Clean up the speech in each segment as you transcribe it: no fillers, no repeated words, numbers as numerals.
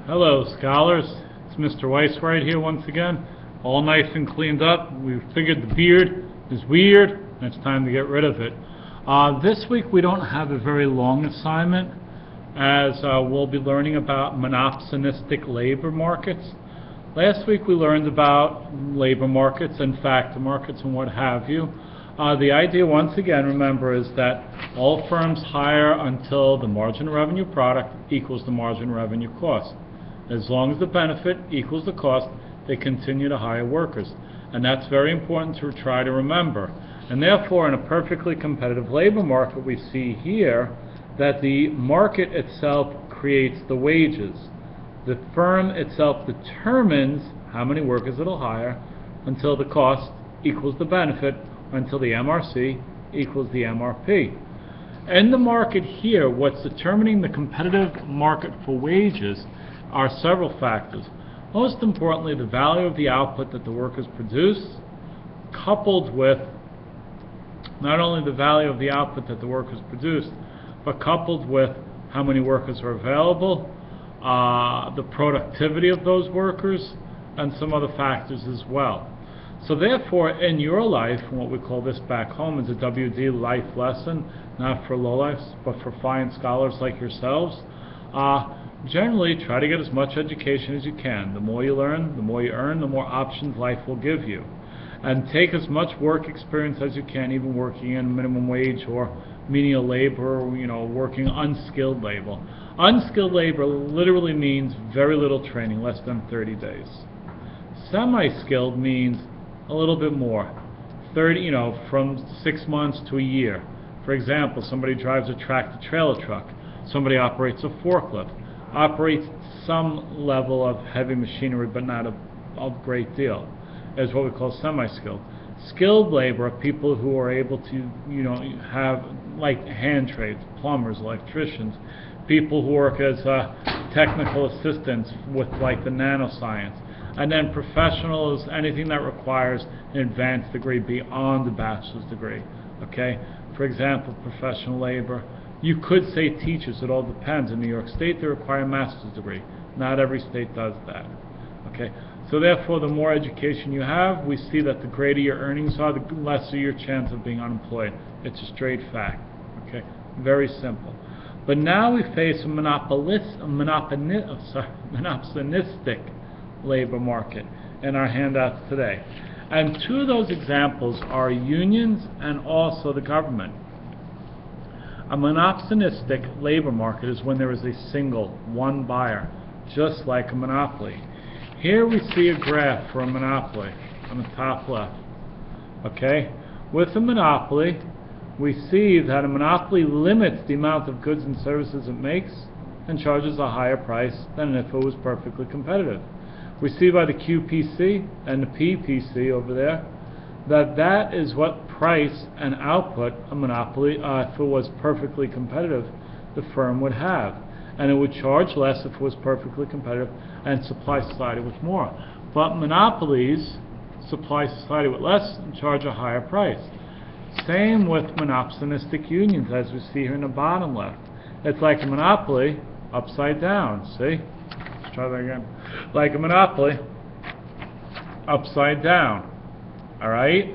Hello, scholars. It's Mr. Weiss right here once again, all nice and cleaned up. We figured the beard is weird, and it's time to get rid of it. This week we don't have a very long assignment, as we'll be learning about monopsonistic labor markets. Last week we learned about labor markets and factor markets and what have you. The idea, once again, remember, is that all firms hire until the margin revenue product equals the margin revenue cost. As long as the benefit equals the cost, they continue to hire workers. And that's very important to try to remember. And therefore, in a perfectly competitive labor market, we see here that the market itself creates the wages. The firm itself determines how many workers it'll hire until the cost equals the benefit, until the MRC equals the MRP. In the market here, what's determining the competitive market for wages are several factors. Most importantly, the value of the output that the workers produce, coupled with not only the value of the output that the workers produce, but coupled with how many workers are available, the productivity of those workers, and some other factors as well. So therefore, in your life, what we call this back home is a WD life lesson, not for lowlifes, but for fine scholars like yourselves. Generally, try to get as much education as you can. The more you learn, the more you earn, the more options life will give you. And take as much work experience as you can, even working in minimum wage or menial labor, or, working unskilled labor. Unskilled labor literally means very little training, less than 30 days. Semi-skilled means a little bit more, from 6 months to a year. For example, somebody drives a tractor-trailer truck. Somebody operates a forklift. Operates some level of heavy machinery, but not a great deal, is what we call semi-skilled. Skilled labor are people who are able to, have like hand trades, plumbers, electricians, people who work as technical assistants with like the nanoscience. And then professional is anything that requires an advanced degree beyond the bachelor's degree. Okay? For example, professional labor. You could say teachers, it all depends. In New York State, they require a master's degree. Not every state does that. Okay? So therefore, the more education you have, we see that the greater your earnings are, the lesser your chance of being unemployed. It's a straight fact. Okay? Very simple. But now we face a monopsonistic labor market in our handouts today. And two of those examples are unions and also the government. A monopsonistic labor market is when there is a single, one buyer, just like a monopoly. Here we see a graph for a monopoly on the top left. Okay? With a monopoly, we see that a monopoly limits the amount of goods and services it makes and charges a higher price than if it was perfectly competitive. We see by the QPC and the PPC over there that is what price and output a monopoly, if it was perfectly competitive, the firm would have. And it would charge less if it was perfectly competitive and supply society with more. But monopolies supply society with less and charge a higher price. Same with monopsonistic unions, as we see here in the bottom left. It's like a monopoly upside down, see? Let's try that again. Like a monopoly upside down. Alright?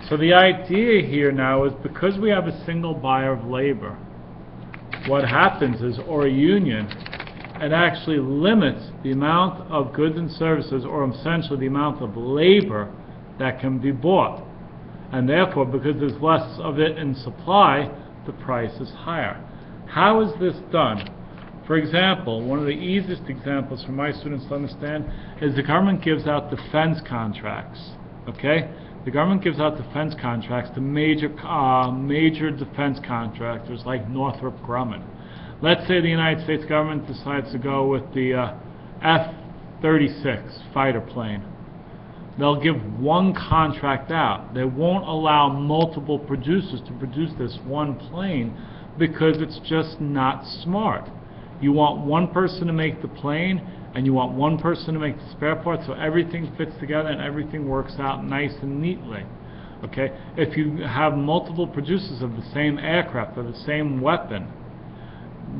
So the idea here now is because we have a single buyer of labor, what happens is, or a union, it actually limits the amount of goods and services, or essentially the amount of labor that can be bought. And therefore, because there's less of it in supply, the price is higher. How is this done? For example, one of the easiest examples for my students to understand is the government gives out defense contracts. Okay? The government gives out defense contracts to major defense contractors like Northrop Grumman. Let's say the United States government decides to go with the F-36 fighter plane. They'll give one contract out. They won't allow multiple producers to produce this one plane because it's just not smart. You want one person to make the plane, and you want one person to make the spare parts, so everything fits together and everything works out nice and neatly. Okay? If you have multiple producers of the same aircraft or the same weapon,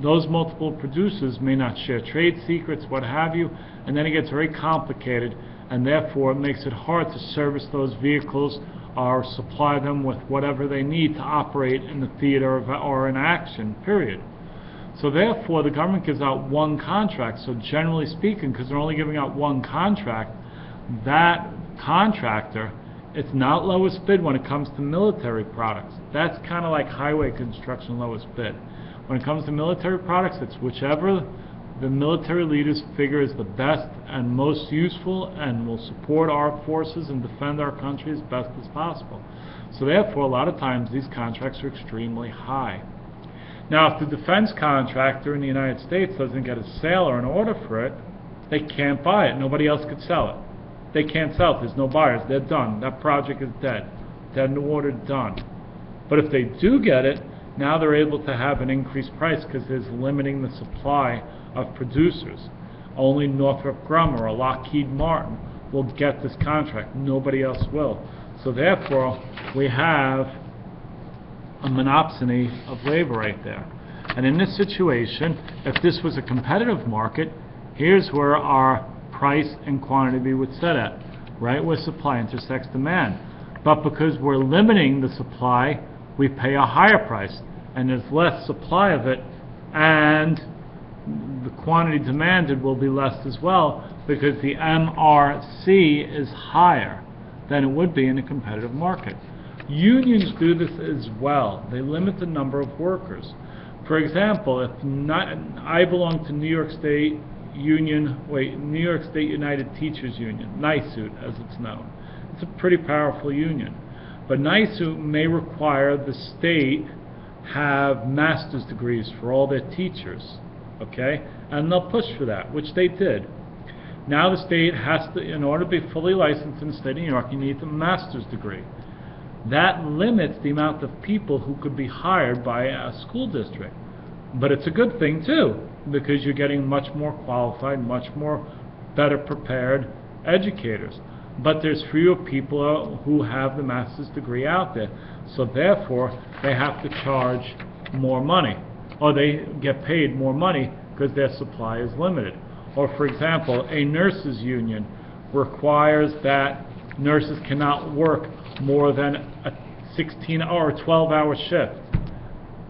those multiple producers may not share trade secrets, what have you, and then it gets very complicated, and therefore it makes it hard to service those vehicles or supply them with whatever they need to operate in the theater or in action, period. So therefore, the government gives out one contract. So generally speaking, because they're only giving out one contract, that contractor, it's not lowest bid when it comes to military products. That's kind of like highway construction lowest bid. When it comes to military products, it's whichever the military leaders figure is the best and most useful and will support our forces and defend our country as best as possible. So therefore, a lot of times these contracts are extremely high. Now, if the defense contractor in the United States doesn't get a sale or an order for it, they can't buy it. Nobody else could sell it. They can't sell it. There's no buyers. They're done. That project is dead. Dead and ordered, done. But if they do get it, now they're able to have an increased price because there's limiting the supply of producers. Only Northrop Grumman or Lockheed Martin will get this contract. Nobody else will. So therefore, we have a monopsony of labor right there. And in this situation, if this was a competitive market, here's where our price and quantity would set at, right where supply intersects demand. But because we're limiting the supply, we pay a higher price, and there's less supply of it, and the quantity demanded will be less as well, because the MRC is higher than it would be in a competitive market. Unions do this as well. They limit the number of workers. For example, if I belong to New York State United Teachers Union, NYSUT as it's known. It's a pretty powerful union. But NYSUT may require the state have master's degrees for all their teachers, okay? And they'll push for that, which they did. Now the state has to, in order to be fully licensed in the state of New York, you need a master's degree. That limits the amount of people who could be hired by a school district. But it's a good thing too, because you're getting much more qualified, much more better prepared educators. But there's fewer people who have the master's degree out there. So therefore, they have to charge more money, or they get paid more money because their supply is limited. Or for example, a nurses union requires that nurses cannot work more than a 16 or 12-hour shift.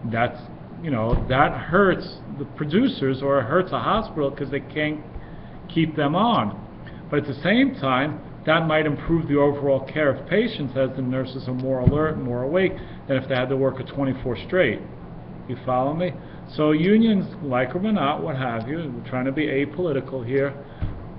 That's, that hurts the producers, or it hurts a hospital because they can't keep them on. But at the same time, that might improve the overall care of patients, as the nurses are more alert and more awake than if they had to work a 24 straight. You follow me? So unions, like them or not, what have you, we're trying to be apolitical here,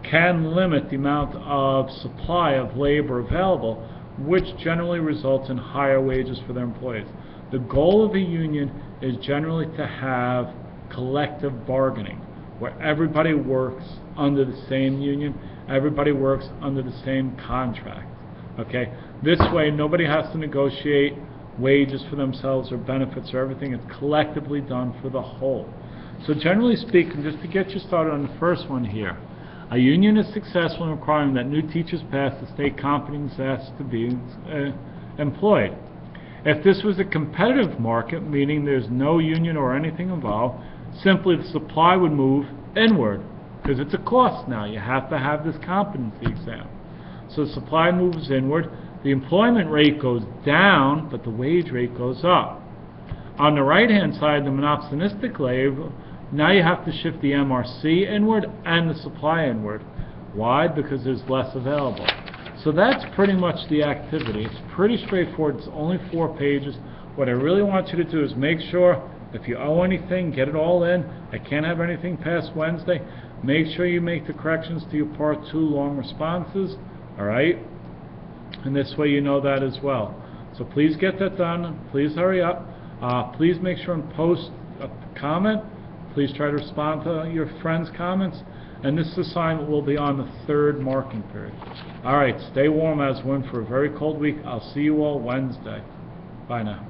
can limit the amount of supply of labor available, which generally results in higher wages for their employees. The goal of a union is generally to have collective bargaining, where everybody works under the same union, everybody works under the same contract. Okay? This way, nobody has to negotiate wages for themselves or benefits or everything. It's collectively done for the whole. So generally speaking, just to get you started on the first one here, a union is successful in requiring that new teachers pass the state competence tests to be employed. If this was a competitive market, meaning there's no union or anything involved, simply the supply would move inward, because it's a cost now. You have to have this competency exam. So the supply moves inward, the employment rate goes down, but the wage rate goes up. On the right-hand side, the monopsonistic labor, now you have to shift the MRC inward and the supply inward. Why? Because there's less available. So that's pretty much the activity. It's pretty straightforward. It's only 4 pages. What I really want you to do is make sure, if you owe anything, get it all in. I can't have anything past Wednesday. Make sure you make the corrections to your Part 2 long responses, all right? And this way you know that as well. So please get that done. Please hurry up. Please make sure and post a comment. Please try to respond to your friends' comments. And this assignment will be on the 3rd marking period. All right, stay warm as we're in for a very cold week. I'll see you all Wednesday. Bye now.